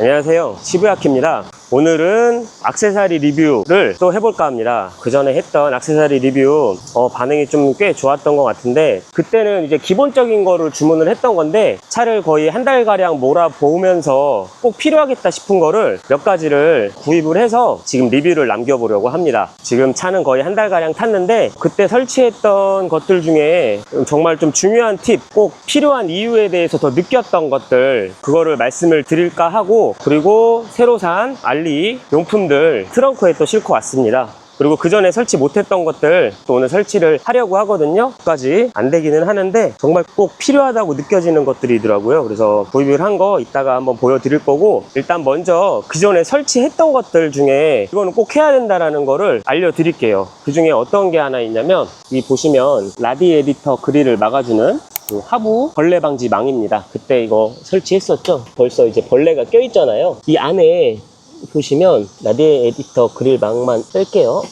안녕하세요, 시부야키입니다. 오늘은 액세서리 리뷰를 또 해볼까 합니다. 그 전에 했던 액세서리 리뷰 반응이 좀 꽤 좋았던 것 같은데, 그때는 이제 기본적인 거를 주문을 했던 건데 차를 거의 한 달가량 몰아보면서 꼭 필요하겠다 싶은 거를 몇 가지를 구입을 해서 지금 리뷰를 남겨보려고 합니다. 지금 차는 거의 한 달가량 탔는데 그때 설치했던 것들 중에 정말 좀 중요한 팁, 꼭 필요한 이유에 대해서 더 느꼈던 것들, 그거를 말씀을 드릴까 하고, 그리고 새로 산 알리 용품들 트렁크에 또 싣고 왔습니다. 그리고 그 전에 설치 못했던 것들 또 오늘 설치를 하려고 하거든요. 까지 안 되기는 하는데 정말 꼭 필요하다고 느껴지는 것들이더라고요. 그래서 구입을 한 거 이따가 한번 보여드릴 거고, 일단 먼저 그 전에 설치했던 것들 중에 이거는 꼭 해야 된다라는 거를 알려드릴게요. 그 중에 어떤 게 하나 있냐면, 이 보시면 라디 에디터 그릴을 막아주는 하부 벌레 방지 망입니다. 그때 이거 설치했었죠. 벌써 이제 벌레가 껴있잖아요. 이 안에 보시면 라디 에디터 그릴 망만 뺄게요.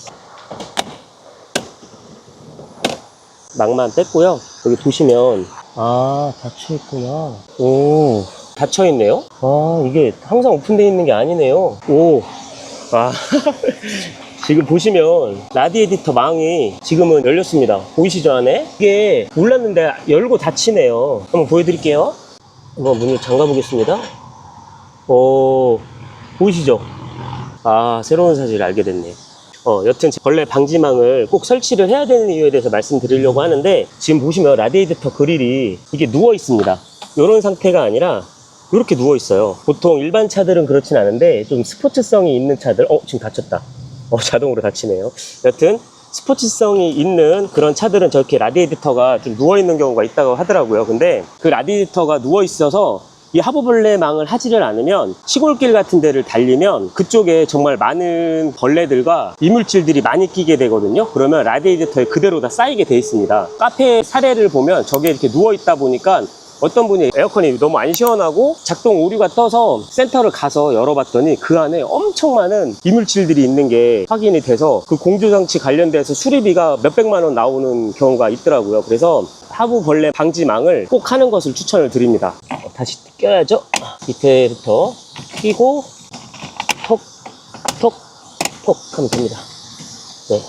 망만 뺐고요. 여기 보시면 닫혀있구나. 오, 닫혀있네요. 이게 항상 오픈되어 있는 게 아니네요. 오, 지금 보시면 라디 에디터 망이 지금은 열렸습니다. 보이시죠? 안에 이게 몰랐는데 열고 닫히네요. 한번 보여드릴게요. 한번 문을 잠가 보겠습니다. 오, 보이시죠? 새로운 사실을 알게 됐네요. 여튼 벌레 방지망을 꼭 설치를 해야 되는 이유에 대해서 말씀드리려고 하는데, 지금 보시면 라디에이터 그릴이 이게 누워 있습니다. 이런 상태가 아니라 이렇게 누워 있어요. 보통 일반 차들은 그렇진 않은데 좀 스포츠성이 있는 차들, 지금 닫혔다. 자동으로 닫히네요. 여튼 스포츠성이 있는 그런 차들은 저렇게 라디에이터가 좀 누워 있는 경우가 있다고 하더라고요. 근데 그 라디에이터가 누워 있어서 이 하부벌레망을 하지를 않으면 시골길 같은 데를 달리면 그쪽에 정말 많은 벌레들과 이물질들이 많이 끼게 되거든요. 그러면 라디에이터에 그대로 다 쌓이게 돼 있습니다. 카페 사례를 보면 저게 이렇게 누워 있다 보니까 어떤 분이 에어컨이 너무 안 시원하고 작동 오류가 떠서 센터를 가서 열어봤더니 그 안에 엄청 많은 이물질들이 있는 게 확인이 돼서 그 공조장치 관련돼서 수리비가 몇백만 원 나오는 경우가 있더라고요. 그래서 하부벌레 방지망을 꼭 하는 것을 추천을 드립니다. 다시 껴야죠. 밑에부터 끼고 톡 하면 됩니다. 네.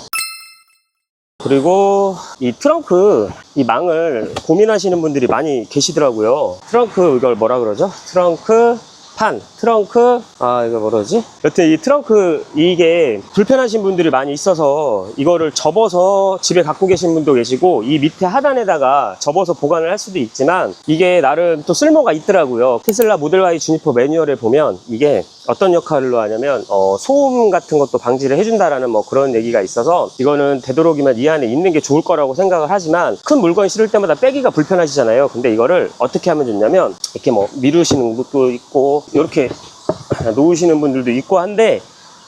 그리고 이 트렁크, 이 망을 고민하시는 분들이 많이 계시더라고요. 트렁크, 이걸 뭐라 그러죠? 트렁크 판, 트렁크, 이거 뭐라지? 여튼 이 트렁크, 이게 불편하신 분들이 많이 있어서 이거를 접어서 집에 갖고 계신 분도 계시고, 이 밑에 하단에다가 접어서 보관을 할 수도 있지만 이게 나름 또 쓸모가 있더라고요. 테슬라 모델 Y 주니퍼 매뉴얼에 보면 이게 어떤 역할로 하냐면 소음 같은 것도 방지를 해준다라는 그런 얘기가 있어서, 이거는 되도록이면 이 안에 있는 게 좋을 거라고 생각을 하지만 큰 물건 실을 때마다 빼기가 불편하시잖아요. 근데 이거를 어떻게 하면 좋냐면, 이렇게 미루시는 것도 있고 이렇게 놓으시는 분들도 있고 한데,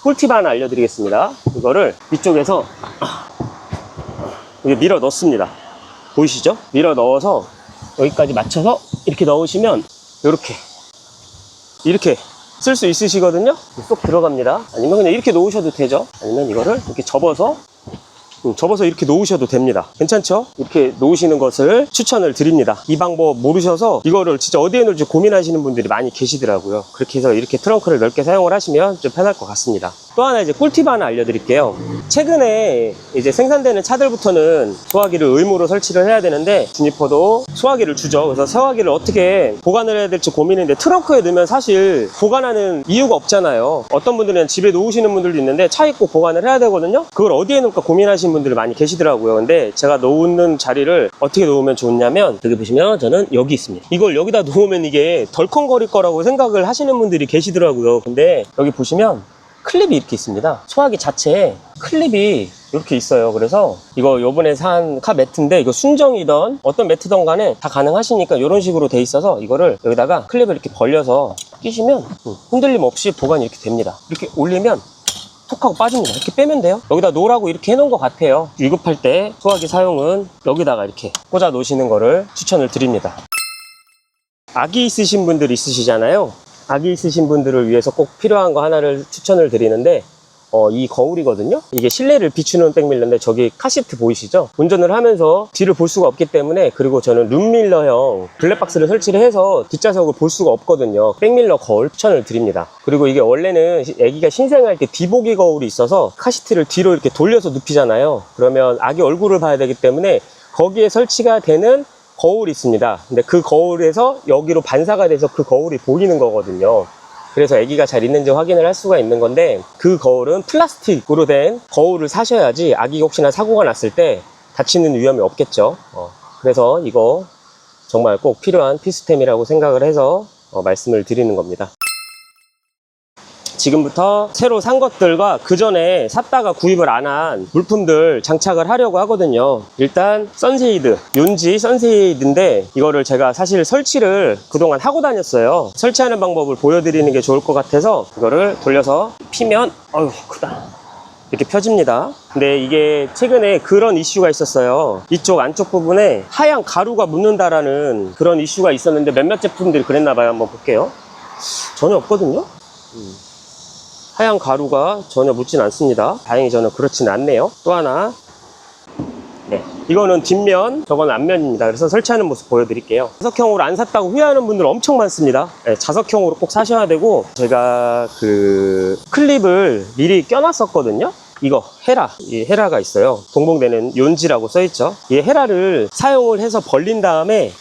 꿀팁 하나 알려드리겠습니다. 이거를 이쪽에서 밀어 넣습니다. 보이시죠? 밀어 넣어서 여기까지 맞춰서 이렇게 넣으시면 이렇게 쓸 수 있으시거든요. 쏙 들어갑니다. 아니면 그냥 이렇게 놓으셔도 되죠. 아니면 이거를 이렇게 접어서 이렇게 놓으셔도 됩니다. 괜찮죠? 이렇게 놓으시는 것을 추천을 드립니다. 이 방법 모르셔서 이거를 진짜 어디에 놓을지 고민하시는 분들이 많이 계시더라고요. 그렇게 해서 이렇게 트렁크를 넓게 사용을 하시면 좀 편할 것 같습니다. 또 하나 이제 꿀팁 하나 알려드릴게요. 최근에 이제 생산되는 차들부터는 소화기를 의무로 설치를 해야 되는데, 주니퍼도 소화기를 주죠. 그래서 소화기를 어떻게 보관을 해야 될지 고민인데, 트렁크에 넣으면 사실 보관하는 이유가 없잖아요. 어떤 분들은 집에 놓으시는 분들도 있는데 차에 꼭 보관을 해야 되거든요. 그걸 어디에 놓을까 고민하시는 분들이 많이 계시더라고요. 근데 제가 놓는 자리를 어떻게 놓으면 좋냐면, 여기 보시면 저는 여기 있습니다. 이걸 여기다 놓으면 이게 덜컹거릴 거라고 생각을 하시는 분들이 계시더라고요. 근데 여기 보시면 클립이 이렇게 있습니다. 소화기 자체에 클립이 이렇게 있어요. 그래서 이거 요번에 산 카 매트인데, 이거 순정이던 어떤 매트던 간에 다 가능하시니까 이런 식으로 돼 있어서 이거를 여기다가 클립을 이렇게 벌려서 끼시면 흔들림 없이 보관이 이렇게 됩니다. 이렇게 올리면 톡 하고 빠집니다. 이렇게 빼면 돼요. 여기다 놓으라고 이렇게 해놓은 것 같아요. 위급할 때 소화기 사용은 여기다가 이렇게 꽂아 놓으시는 거를 추천을 드립니다. 아기 있으신 분들 있으시잖아요. 아기 있으신 분들을 위해서 꼭 필요한 거 하나를 추천을 드리는데, 이 거울이거든요. 이게 실내를 비추는 백밀러인데 저기 카시트 보이시죠? 운전을 하면서 뒤를 볼 수가 없기 때문에, 그리고 저는 룸밀러형 블랙박스를 설치를 해서 뒷좌석을 볼 수가 없거든요. 백밀러 거울 추천을 드립니다. 그리고 이게 원래는 아기가 신생할 때 뒤보기 거울이 있어서 카시트를 뒤로 이렇게 돌려서 눕히잖아요. 그러면 아기 얼굴을 봐야 되기 때문에 거기에 설치가 되는 거울이 있습니다. 근데 그 거울에서 여기로 반사가 돼서 그 거울이 보이는 거거든요. 그래서 아기가 잘 있는지 확인을 할 수가 있는 건데, 그 거울은 플라스틱으로 된 거울을 사셔야지 아기가 혹시나 사고가 났을 때 다치는 위험이 없겠죠. 그래서 이거 정말 꼭 필요한 필수템이라고 생각을 해서 말씀을 드리는 겁니다. 지금부터 새로 산 것들과 그 전에 샀다가 구입을 안 한 물품들 장착을 하려고 하거든요. 일단 선쉐이드, 윤지 선쉐이드인데 이거를 제가 사실 설치를 그동안 하고 다녔어요. 설치하는 방법을 보여드리는 게 좋을 것 같아서 이거를 돌려서 피면, 어휴 크다, 이렇게 펴집니다. 근데 이게 최근에 그런 이슈가 있었어요. 이쪽 안쪽 부분에 하얀 가루가 묻는다라는 그런 이슈가 있었는데 몇몇 제품들이 그랬나봐요. 한번 볼게요. 전혀 없거든요. 하얀 가루가 전혀 묻진 않습니다. 다행히 저는 그렇지는 않네요. 또 하나, 네, 이거는 뒷면, 저건 앞면입니다. 그래서 설치하는 모습 보여드릴게요. 자석형으로 안 샀다고 후회하는 분들 엄청 많습니다. 네, 자석형으로 꼭 사셔야 되고, 제가 그 클립을 미리 껴놨었거든요. 이거 헤라, 이 헤라가 있어요. 동봉되는 윤지라고 써있죠. 이 헤라를 사용을 해서 벌린 다음에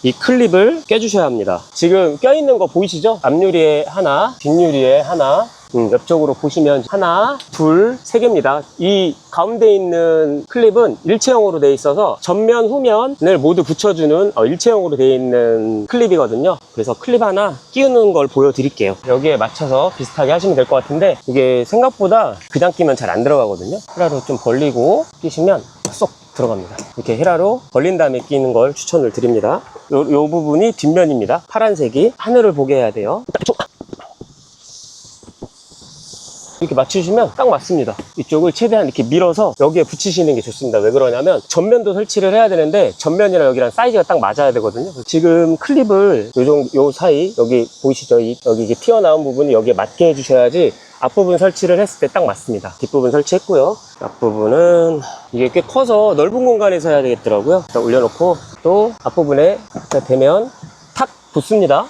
이 클립을 껴주셔야 합니다. 지금 껴있는 거 보이시죠? 앞유리에 하나, 뒷유리에 하나, 옆쪽으로 보시면 하나, 둘, 세 개입니다. 이 가운데 있는 클립은 일체형으로 되어 있어서 전면, 후면을 모두 붙여주는 일체형으로 되어 있는 클립이거든요. 그래서 클립 하나 끼우는 걸 보여드릴게요. 여기에 맞춰서 비슷하게 하시면 될 것 같은데, 이게 생각보다 그냥 끼면 잘 안 들어가거든요. 헤라로 좀 벌리고 끼시면 쏙 들어갑니다. 이렇게 헤라로 벌린 다음에 끼는 걸 추천을 드립니다. 요 부분이 뒷면입니다. 파란색이 하늘을 보게 해야 돼요. 이렇게 맞추시면 딱 맞습니다. 이쪽을 최대한 이렇게 밀어서 여기에 붙이시는 게 좋습니다. 왜 그러냐면 전면도 설치를 해야 되는데 전면이랑 여기랑 사이즈가 딱 맞아야 되거든요. 지금 클립을 요 사이, 여기 보이시죠? 여기 이게 튀어나온 부분이 여기에 맞게 해주셔야지 앞부분 설치를 했을 때 딱 맞습니다. 뒷부분 설치했고요. 앞부분은 이게 꽤 커서 넓은 공간에서 해야 되겠더라고요. 일단 올려놓고 또 앞부분에 되면 탁 붙습니다.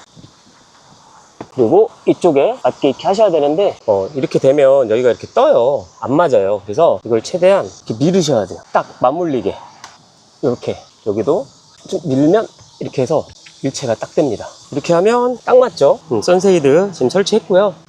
그리고 이쪽에 맞게 이렇게 하셔야 되는데 이렇게 되면 여기가 이렇게 떠요. 안 맞아요. 그래서 이걸 최대한 이렇게 밀으셔야 돼요. 딱 맞물리게. 이렇게 여기도 좀 밀면 이렇게 해서 일체가 딱 됩니다. 이렇게 하면 딱 맞죠? 선쉐이드 지금 설치했고요.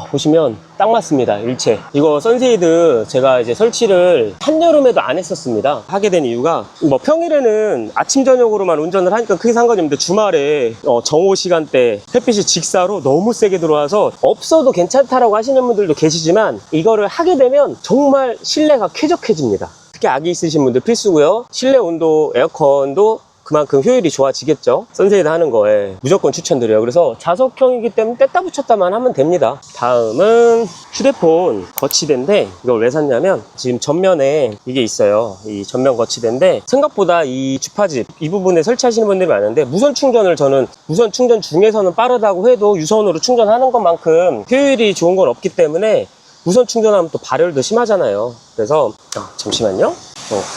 보시면 딱 맞습니다. 일체. 이거 선쉐이드 제가 이제 설치를 한여름에도 안 했었습니다. 하게 된 이유가 뭐 평일에는 아침 저녁으로만 운전을 하니까 크게 상관이 없는데 주말에 정오 시간대 햇빛이 직사로 너무 세게 들어와서 없어도 괜찮다라고 하시는 분들도 계시지만 이거를 하게 되면 정말 실내가 쾌적해집니다. 특히 아기 있으신 분들 필수고요. 실내 온도 에어컨도 그만큼 효율이 좋아지겠죠. 선쉐이드 하는 거에 무조건 추천드려요. 그래서 자석형이기 때문에 뗐다 붙였다만 하면 됩니다. 다음은 휴대폰 거치대인데 이걸 왜 샀냐면 지금 전면에 이게 있어요. 이 전면 거치대인데 생각보다 이 주파집 이 부분에 설치하시는 분들이 많은데 무선 충전을 저는 무선 충전 중에서는 빠르다고 해도 유선으로 충전하는 것만큼 효율이 좋은 건 없기 때문에 무선 충전하면 또 발열도 심하잖아요. 그래서 잠시만요.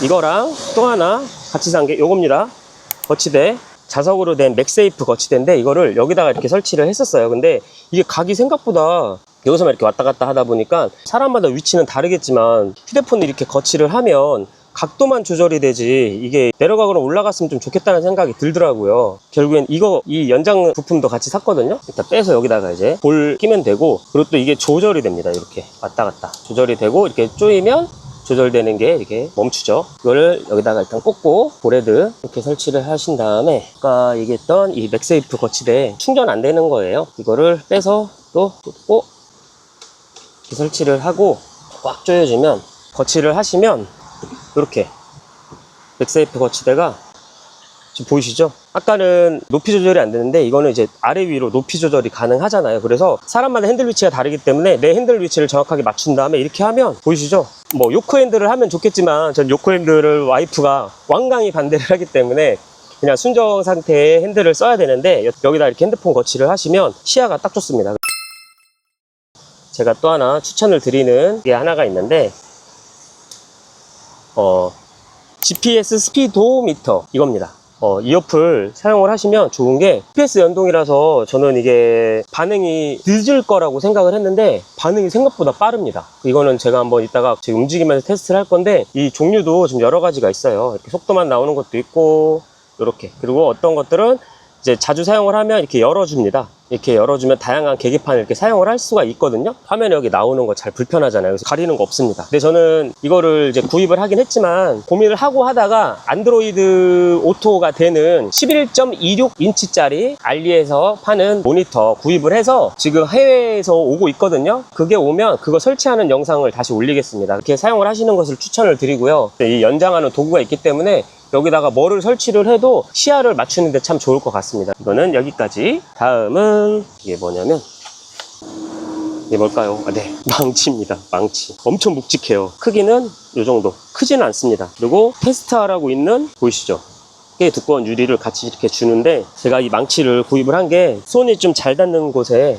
이거랑 또 하나 같이 산 게 요겁니다. 거치대, 자석으로 된 맥세이프 거치대인데 이거를 여기다가 이렇게 설치를 했었어요. 근데 이게 각이 생각보다 여기서만 이렇게 왔다 갔다 하다 보니까 사람마다 위치는 다르겠지만 휴대폰을 이렇게 거치를 하면 각도만 조절이 되지 이게 내려가거나 올라갔으면 좀 좋겠다는 생각이 들더라고요. 결국엔 이 연장 부품도 같이 샀거든요. 일단 빼서 여기다가 이제 볼 끼면 되고, 그리고 또 이게 조절이 됩니다. 이렇게 왔다 갔다 조절이 되고 이렇게 조이면 조절되는 게 이렇게 멈추죠. 이거를 여기다가 일단 꽂고 보레드 이렇게 설치를 하신 다음에 아까 얘기했던 이 맥세이프 거치대에 충전 안 되는 거예요. 이거를 빼서 또 꽂고 이렇게 설치를 하고 꽉 조여주면, 거치를 하시면 이렇게 맥세이프 거치대가 지금 보이시죠? 아까는 높이 조절이 안 되는데 이거는 이제 아래 위로 높이 조절이 가능하잖아요. 그래서 사람마다 핸들 위치가 다르기 때문에 내 핸들 위치를 정확하게 맞춘 다음에 이렇게 하면 보이시죠? 뭐 요크 핸들을 하면 좋겠지만 전 요크 핸들을 와이프가 완강히 반대를 하기 때문에 그냥 순정 상태의 핸들을 써야 되는데 여기다 이렇게 핸드폰 거치를 하시면 시야가 딱 좋습니다. 제가 또 하나 추천을 드리는 게 하나가 있는데 GPS 스피도미터 이겁니다. 이 어플 사용을 하시면 좋은 게 GPS 연동이라서 저는 이게 반응이 늦을 거라고 생각을 했는데 반응이 생각보다 빠릅니다. 이거는 제가 한번 이따가 지금 움직이면서 테스트를 할 건데 이 종류도 좀 여러 가지가 있어요. 이렇게 속도만 나오는 것도 있고 이렇게, 그리고 어떤 것들은 이제 자주 사용을 하면 이렇게 열어줍니다. 이렇게 열어주면 다양한 계기판을 이렇게 사용을 할 수가 있거든요. 화면에 여기 나오는 거 잘 불편하잖아요. 그래서 가리는 거 없습니다. 근데 저는 이거를 이제 구입을 하긴 했지만 고민을 하고 하다가 안드로이드 오토가 되는 11.26인치짜리 알리에서 파는 모니터 구입을 해서 지금 해외에서 오고 있거든요. 그게 오면 그거 설치하는 영상을 다시 올리겠습니다. 이렇게 사용을 하시는 것을 추천을 드리고요. 이 연장하는 도구가 있기 때문에 여기다가 뭐를 설치를 해도 시야를 맞추는데 참 좋을 것 같습니다. 이거는 여기까지. 다음은 이게 뭐냐면 이게 뭘까요? 네, 망치입니다. 망치. 엄청 묵직해요. 크기는 이 정도. 크지는 않습니다. 그리고 테스트하라고 있는, 보이시죠? 꽤 두꺼운 유리를 같이 이렇게 주는데 제가 이 망치를 구입을 한 게 손이 좀 잘 닿는 곳에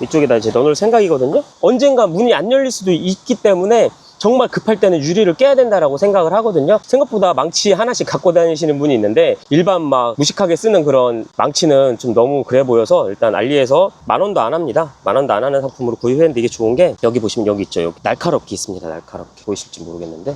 이쪽에다 이제 넣어놓을 생각이거든요. 언젠가 문이 안 열릴 수도 있기 때문에 정말 급할 때는 유리를 깨야 된다라고 생각을 하거든요. 생각보다 망치 하나씩 갖고 다니시는 분이 있는데 일반 막 무식하게 쓰는 그런 망치는 좀 너무 그래 보여서 일단 알리에서 10,000원도 안 합니다. 10,000원도 안 하는 상품으로 구입했는데 이게 좋은 게 여기 보시면 여기 있죠. 여기 날카롭게 있습니다. 날카롭게. 보이실지 모르겠는데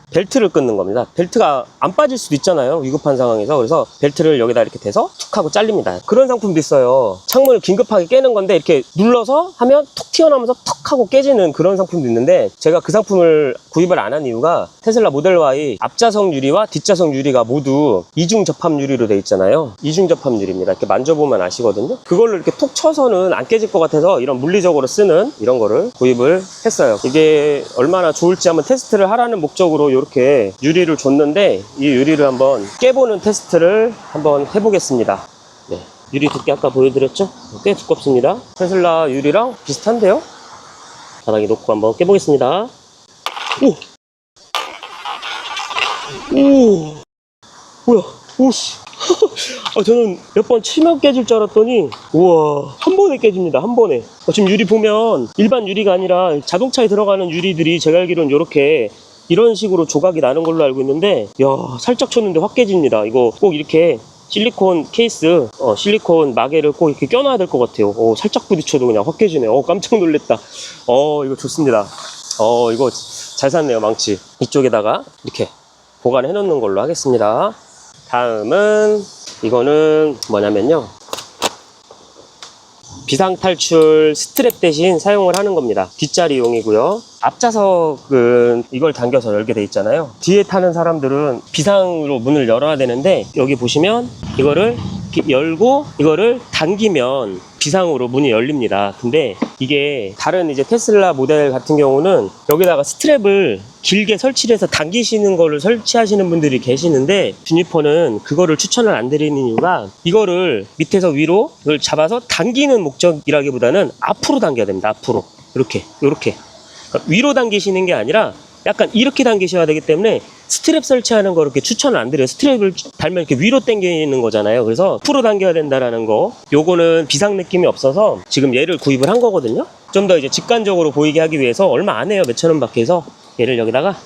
벨트를 끊는 겁니다. 벨트가 안 빠질 수도 있잖아요. 위급한 상황에서. 그래서 벨트를 여기다 이렇게 대서 툭 하고 잘립니다. 그런 상품도 있어요. 창문을 긴급하게 깨는 건데 이렇게 눌러서 하면 툭 튀어나오면서 턱 하고 깨지는 그런 상품도 있는데 제가 그 상품을 구입을 안 한 이유가 테슬라 모델 Y 앞좌석 유리와 뒷좌석 유리가 모두 이중 접합 유리로 되어 있잖아요. 이중 접합 유리입니다. 이렇게 만져보면 아시거든요. 그걸로 이렇게 톡 쳐서는 안 깨질 것 같아서 이런 물리적으로 쓰는 이런 거를 구입을 했어요. 이게 얼마나 좋을지 한번 테스트를 하라는 목적으로 이렇게 유리를 줬는데 이 유리를 한번 깨보는 테스트를 한번 해보겠습니다. 네, 유리 두께 아까 보여드렸죠? 꽤 두껍습니다. 테슬라 유리랑 비슷한데요? 바닥에 놓고 한번 깨보겠습니다. 오! 오! 뭐야? 오씨! 저는 몇 번 치면 깨질 줄 알았더니 우와, 한 번에 깨집니다. 한 번에. 지금 유리 보면 일반 유리가 아니라 자동차에 들어가는 유리들이 제가 알기로는 이렇게 이런 식으로 조각이 나는 걸로 알고 있는데 야, 살짝 쳤는데 확 깨집니다. 이거 꼭 이렇게 실리콘 케이스, 실리콘 마개를 꼭 이렇게 껴놔야 될 것 같아요. 살짝 부딪혀도 그냥 확 깨지네. 깜짝 놀랬다. 이거 좋습니다. 이거 잘 샀네요, 망치. 이쪽에다가 이렇게 보관해 놓는 걸로 하겠습니다. 다음은 이거는 뭐냐면요, 비상탈출 스트랩 대신 사용을 하는 겁니다. 뒷자리용이고요. 앞좌석은 이걸 당겨서 열게 돼 있잖아요. 뒤에 타는 사람들은 비상으로 문을 열어야 되는데 여기 보시면 이거를 이렇게 열고 이거를 당기면 비상으로 문이 열립니다. 근데 이게 다른 이제 테슬라 모델 같은 경우는 여기다가 스트랩을 길게 설치를 해서 당기시는 거를 설치하시는 분들이 계시는데 주니퍼는 그거를 추천을 안 드리는 이유가 이거를 밑에서 위로 이걸 잡아서 당기는 목적이라기보다는 앞으로 당겨야 됩니다. 앞으로 이렇게 그러니까 위로 당기시는 게 아니라 약간 이렇게 당기셔야 되기 때문에 스트랩 설치하는 거 이렇게 추천을 안 드려요. 스트랩을 달면 이렇게 위로 당기는 거잖아요. 그래서 앞으로 당겨야 된다라는 거, 요거는 비상 느낌이 없어서 지금 얘를 구입을 한 거거든요. 좀 더 이제 직관적으로 보이게 하기 위해서 얼마 안 해요. 몇천 원 밖에 해서 얘를 여기다가,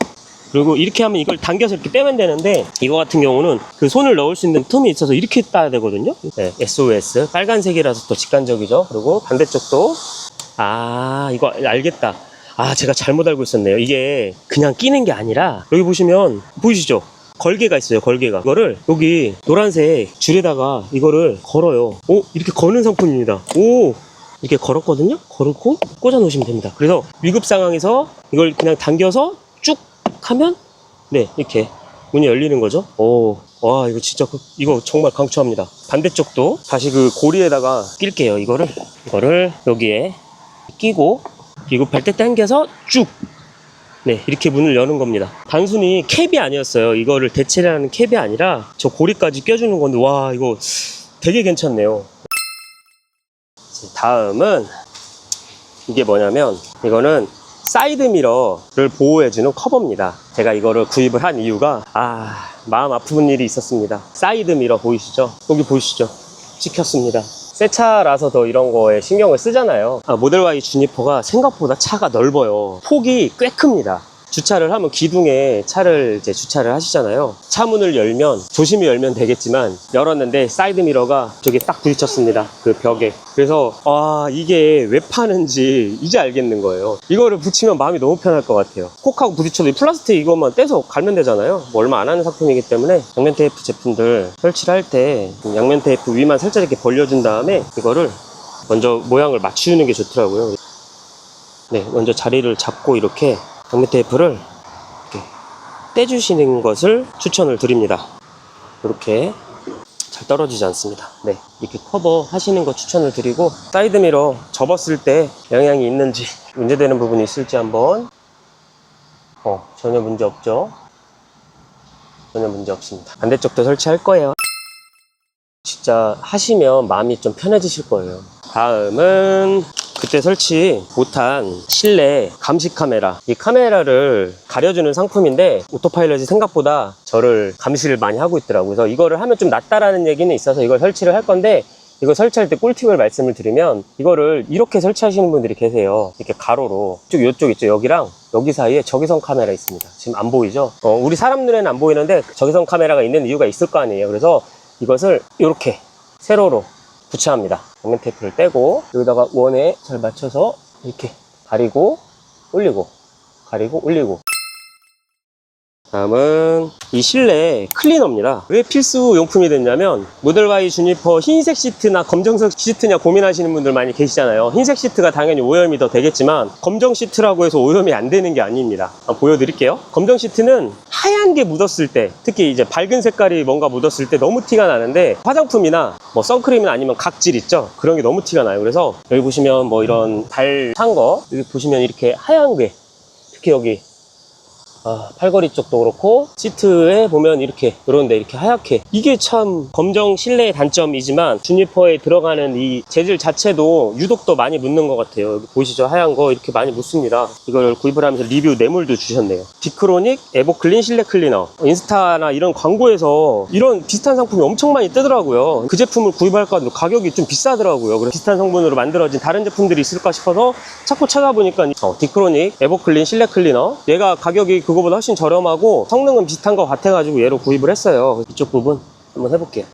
그리고 이렇게 하면 이걸 당겨서 이렇게 빼면 되는데 이거 같은 경우는 그 손을 넣을 수 있는 틈이 있어서 이렇게 따야 되거든요. 네, SOS 빨간색이라서 또 직관적이죠. 그리고 반대쪽도 이거 알겠다. 제가 잘못 알고 있었네요. 이게 그냥 끼는 게 아니라 여기 보시면 보이시죠? 걸개가 있어요. 걸개가. 이거를 여기 노란색 줄에다가 이거를 걸어요. 이렇게 거는 상품입니다. 이렇게 걸었거든요. 걸고 꽂아 놓으시면 됩니다. 그래서 위급 상황에서 이걸 그냥 당겨서 쭉 하면 네, 이렇게 문이 열리는 거죠. 와, 이거 진짜 이거 정말 강추합니다. 반대쪽도 다시 그 고리에다가 낄게요. 이거를 여기에 끼고 비급할 때 당겨서 쭉, 네, 이렇게 문을 여는 겁니다. 단순히 캡이 아니었어요. 이거를 대체하는 캡이 아니라 저 고리까지 껴주는 건데 와, 이거 되게 괜찮네요. 다음은 이게 뭐냐면 이거는 사이드 미러를 보호해주는 커버입니다. 제가 이거를 구입을 한 이유가 마음 아픈 일이 있었습니다. 사이드 미러 보이시죠? 여기 보이시죠? 찍혔습니다. 새 차라서 더 이런 거에 신경을 쓰잖아요. 모델 Y 주니퍼가 생각보다 차가 넓어요. 폭이 꽤 큽니다. 주차를 하면 기둥에 차를 이제 주차를 하시잖아요. 차 문을 열면 조심히 열면 되겠지만 열었는데 사이드 미러가 저기 딱 부딪혔습니다. 그 벽에. 그래서 이게 왜 파는지 이제 알겠는 거예요. 이거를 붙이면 마음이 너무 편할 것 같아요. 콕 하고 부딪혀도 이 플라스틱 이것만 떼서 갈면 되잖아요. 뭐 얼마 안 하는 상품이기 때문에 양면 테이프 제품들 설치를 할 때 양면 테이프 위만 살짝 이렇게 벌려준 다음에 이거를 먼저 모양을 맞추는 게 좋더라고요. 네, 먼저 자리를 잡고 이렇게 양면 테이프를 이렇게 떼주시는 것을 추천을 드립니다. 이렇게 잘 떨어지지 않습니다. 네, 이렇게 커버 하시는 거 추천을 드리고, 사이드 미러 접었을 때 영향이 있는지 문제되는 부분이 있을지 한번. 전혀 문제 없죠. 전혀 문제 없습니다. 반대쪽도 설치할 거예요. 진짜 하시면 마음이 좀 편해지실 거예요. 다음은 그때 설치 못한 실내 감시 카메라. 이 카메라를 가려주는 상품인데 오토파일럿이 생각보다 저를 감시를 많이 하고 있더라고요. 그래서 이거를 하면 좀 낫다라는 얘기는 있어서 이걸 설치를 할 건데, 이거 설치할 때 꿀팁을 말씀을 드리면 이거를 이렇게 설치하시는 분들이 계세요. 이렇게 가로로 이쪽 있죠. 여기랑 여기 사이에 적외선 카메라 있습니다. 지금 안 보이죠? 우리 사람 눈에는 안 보이는데 적외선 카메라가 있는 이유가 있을 거 아니에요. 그래서 이것을 이렇게 세로로 부착합니다. 양면 테이프를 떼고 여기다가 원에 잘 맞춰서 이렇게 가리고 올리고 가리고 올리고. 다음은 이 실내 클리너입니다. 왜 필수 용품이 됐냐면, 모델 Y 주니퍼 흰색 시트나 검정색 시트냐 고민하시는 분들 많이 계시잖아요. 흰색 시트가 당연히 오염이 더 되겠지만 검정 시트라고 해서 오염이 안 되는 게 아닙니다. 한번 보여드릴게요. 검정 시트는 하얀 게 묻었을 때, 특히 이제 밝은 색깔이 뭔가 묻었을 때 너무 티가 나는데, 화장품이나 뭐 선크림이나 아니면 각질 있죠, 그런 게 너무 티가 나요. 그래서 여기 보시면 뭐 이런 발 탄 거, 여기 보시면 이렇게 하얀 게, 특히 여기 팔걸이 쪽도 그렇고 시트에 보면 이렇게 이런데 이렇게 하얗게, 이게 참 검정 실내의 단점이지만 주니퍼에 들어가는 이 재질 자체도 유독 더 많이 묻는 것 같아요. 여기 보이시죠? 하얀 거 이렇게 많이 묻습니다. 이걸 구입을 하면서 리뷰 뇌물도 주셨네요. 비크로닉 에버클린 실내 클리너. 인스타나 이런 광고에서 이런 비슷한 상품이 엄청 많이 뜨더라고요. 그 제품을 구입할까 하는데 가격이 좀 비싸더라고요. 그래서 비슷한 성분으로 만들어진 다른 제품들이 있을까 싶어서 자꾸 찾아보니까 비크로닉 에버클린 실내 클리너, 얘가 가격이 그거보다 훨씬 저렴하고 성능은 비슷한 것 같아가지고 얘로 구입을 했어요. 이쪽 부분 한번 해볼게요.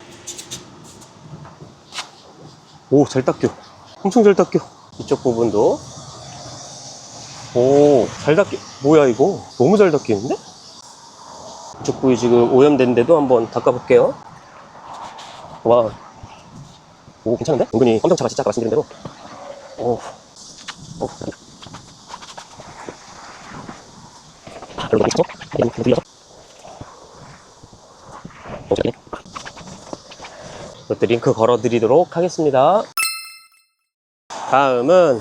오, 잘 닦여. 엄청 잘 닦여. 이쪽 부분도 잘 닦여. 뭐야 이거, 너무 잘 닦이는데? 이쪽 부위 지금 오염된 데도 한번 닦아볼게요. 와, 오, 괜찮은데? 은근히 검정차가 진짜 말씀드린 대로 이것도 링크 걸어 드리도록 하겠습니다. 다음은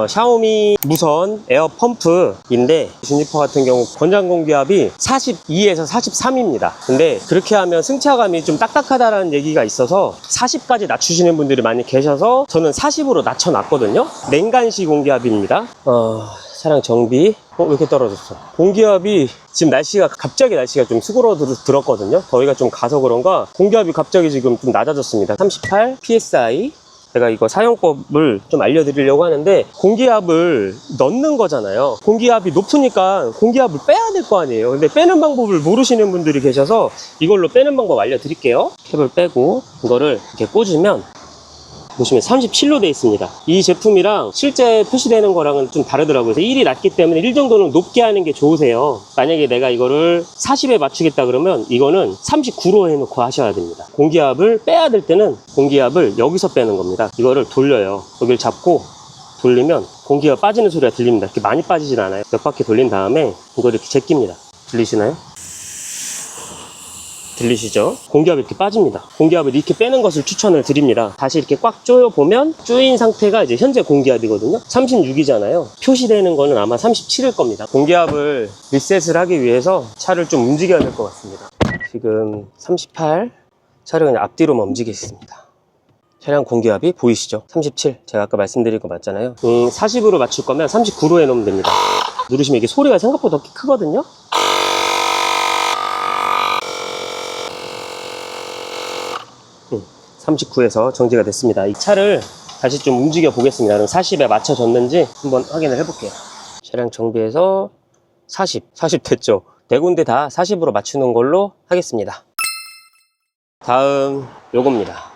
샤오미 무선 에어 펌프인데, 주니퍼 같은 경우 권장 공기압이 42에서 43입니다. 근데 그렇게 하면 승차감이 좀 딱딱하다는 얘기가 있어서 40까지 낮추시는 분들이 많이 계셔서 저는 40으로 낮춰놨거든요. 냉간시 공기압입니다. 차량 정비. 왜 이렇게 떨어졌어? 공기압이 지금 갑자기 날씨가 좀 수그러들었거든요. 더위가 좀 가서 그런가 공기압이 갑자기 지금 좀 낮아졌습니다. 38 PSI. 제가 이거 사용법을 좀 알려드리려고 하는데, 공기압을 넣는 거잖아요. 공기압이 높으니까 공기압을 빼야 될 거 아니에요. 근데 빼는 방법을 모르시는 분들이 계셔서 이걸로 빼는 방법 알려드릴게요. 캡을 빼고 이거를 이렇게 꽂으면 보시면 37로 되어 있습니다. 이 제품이랑 실제 표시되는 거랑은 좀 다르더라고요. 1이 낮기 때문에 1 정도는 높게 하는 게 좋으세요. 만약에 내가 이거를 40에 맞추겠다 그러면 이거는 39로 해놓고 하셔야 됩니다. 공기압을 빼야 될 때는 공기압을 여기서 빼는 겁니다. 이거를 돌려요. 여기를 잡고 돌리면 공기가 빠지는 소리가 들립니다. 이렇게 많이 빠지진 않아요. 몇 바퀴 돌린 다음에 이걸 이렇게 제낍니다. 들리시나요? 들리시죠? 공기압이 이렇게 빠집니다. 공기압을 이렇게 빼는 것을 추천을 드립니다. 다시 이렇게 꽉 조여보면 조인 상태가 이제 현재 공기압이거든요. 36이잖아요. 표시되는 거는 아마 37일 겁니다. 공기압을 리셋을 하기 위해서 차를 좀 움직여야 될 것 같습니다. 지금 38, 차를 그냥 앞뒤로만 움직이겠습니다. 차량 공기압이 보이시죠? 37. 제가 아까 말씀드린 거 맞잖아요. 40으로 맞출 거면 39로 해놓으면 됩니다. 누르시면 이게 소리가 생각보다 크거든요. 39에서 정지가 됐습니다. 이 차를 다시 좀 움직여 보겠습니다. 그럼 40에 맞춰졌는지 한번 확인을 해볼게요. 차량 정비해서 40 됐죠? 네 군데 다 40으로 맞추는 걸로 하겠습니다. 다음 요겁니다.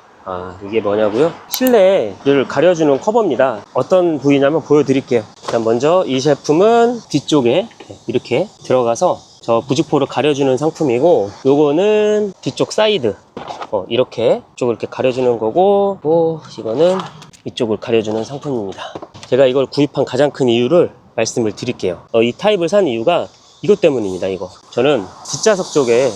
이게 뭐냐고요? 실내를 가려주는 커버입니다. 어떤 부위냐면 보여드릴게요. 일단 먼저 이 제품은 뒤쪽에 이렇게 들어가서 저 부직포를 가려주는 상품이고, 요거는 뒤쪽 사이드 이렇게 이쪽을 이렇게 가려주는 거고, 이거는 이쪽을 가려주는 상품입니다. 제가 이걸 구입한 가장 큰 이유를 말씀을 드릴게요. 이 타입을 산 이유가 이것 때문입니다. 이거 저는 뒷좌석 쪽에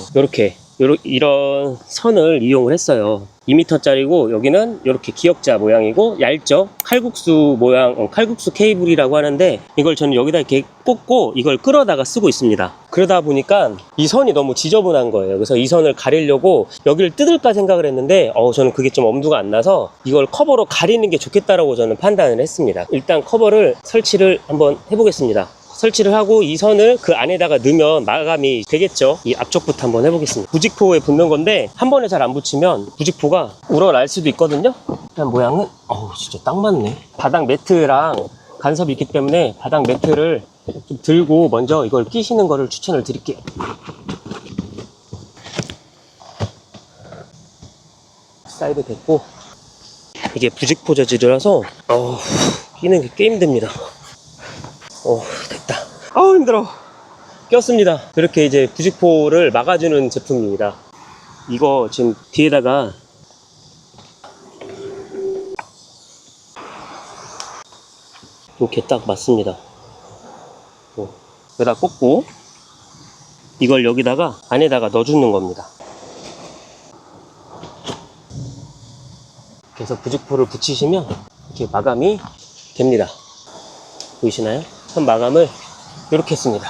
이런 선을 이용을 했어요. 2m짜리고 여기는 이렇게 기역자 모양이고 얇죠? 칼국수 모양, 칼국수 케이블이라고 하는데, 이걸 저는 여기다 이렇게 꽂고 이걸 끌어다가 쓰고 있습니다. 그러다 보니까 이 선이 너무 지저분한 거예요. 그래서 이 선을 가리려고 여기를 뜯을까 생각을 했는데 저는 그게 좀 엄두가 안 나서 이걸 커버로 가리는 게 좋겠다라고 저는 판단을 했습니다. 일단 커버를 설치를 한번 해보겠습니다. 설치를 하고 이 선을 그 안에다가 넣으면 마감이 되겠죠. 이 앞쪽부터 한번 해보겠습니다. 부직포에 붙는 건데 한 번에 잘 안 붙이면 부직포가 우러날 수도 있거든요. 일단 모양은 진짜 딱 맞네. 바닥 매트랑 간섭이 있기 때문에 바닥 매트를 좀 들고 먼저 이걸 끼시는 거를 추천을 드릴게요. 사이드 됐고, 이게 부직포 재질이라서 끼는 게 꽤 힘듭니다. 됐다. 힘들어. 꼈습니다. 이렇게 이제 부직포를 막아주는 제품입니다. 이거 지금 뒤에다가 이렇게 딱 맞습니다. 여기다 꽂고 이걸 여기다가 안에다가 넣어주는 겁니다. 그래서 부직포를 붙이시면 이렇게 마감이 됩니다. 보이시나요? 선 마감을 이렇게 했습니다.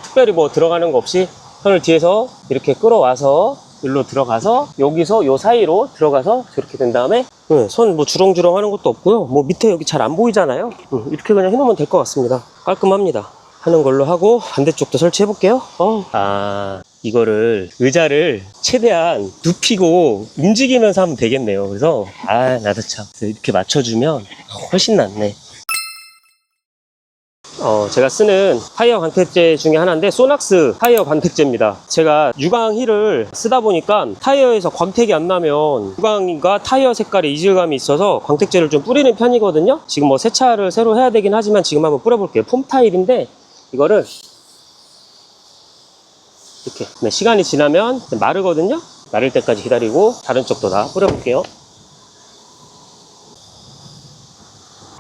특별히 들어가는 거 없이 선을 뒤에서 이렇게 끌어와서 일로 들어가서 여기서 요 사이로 들어가서 저렇게 된 다음에 선 주렁주렁 하는 것도 없고요. 밑에 여기 잘 안 보이잖아요. 이렇게 그냥 해놓으면 될 것 같습니다. 깔끔합니다. 하는 걸로 하고 반대쪽도 설치해 볼게요. 이거를 의자를 최대한 눕히고 움직이면서 하면 되겠네요. 그래서 나도 참 이렇게 맞춰주면 훨씬 낫네. 제가 쓰는 타이어 광택제 중에 하나인데 소낙스 타이어 광택제입니다. 제가 유광 힐을 쓰다 보니까 타이어에서 광택이 안 나면 유광과 타이어 색깔에 이질감이 있어서 광택제를 좀 뿌리는 편이거든요. 지금 세차를 새로 해야 되긴 하지만 지금 한번 뿌려볼게요. 폼 타일인데 이거를 이렇게 시간이 지나면 마르거든요. 마를 때까지 기다리고 다른 쪽도 다 뿌려볼게요.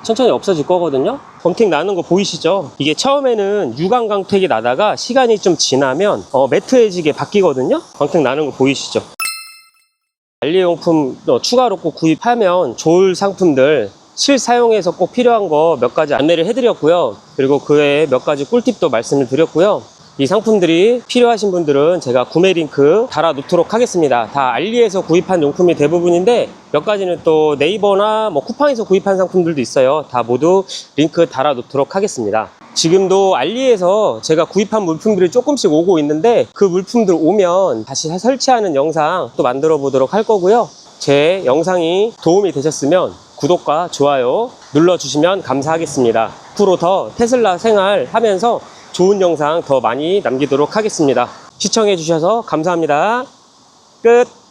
천천히 없어질 거거든요. 광택 나는 거 보이시죠? 이게 처음에는 유광 광택이 나다가 시간이 좀 지나면 매트해지게 바뀌거든요. 광택 나는 거 보이시죠? 관리용품 추가로 꼭 구입하면 좋을 상품들 실사용에서 꼭 필요한 거 몇 가지 안내를 해드렸고요. 그리고 그 외에 몇 가지 꿀팁도 말씀을 드렸고요. 이 상품들이 필요하신 분들은 제가 구매 링크 달아놓도록 하겠습니다. 다 알리에서 구입한 용품이 대부분인데 몇 가지는 또 네이버나 쿠팡에서 구입한 상품들도 있어요. 다 모두 링크 달아놓도록 하겠습니다. 지금도 알리에서 제가 구입한 물품들이 조금씩 오고 있는데 그 물품들 오면 다시 설치하는 영상 또 만들어 보도록 할 거고요. 제 영상이 도움이 되셨으면 구독과 좋아요 눌러주시면 감사하겠습니다. 앞으로 더 테슬라 생활 하면서 좋은 영상 더 많이 남기도록 하겠습니다. 시청해 주셔서 감사합니다. 끝.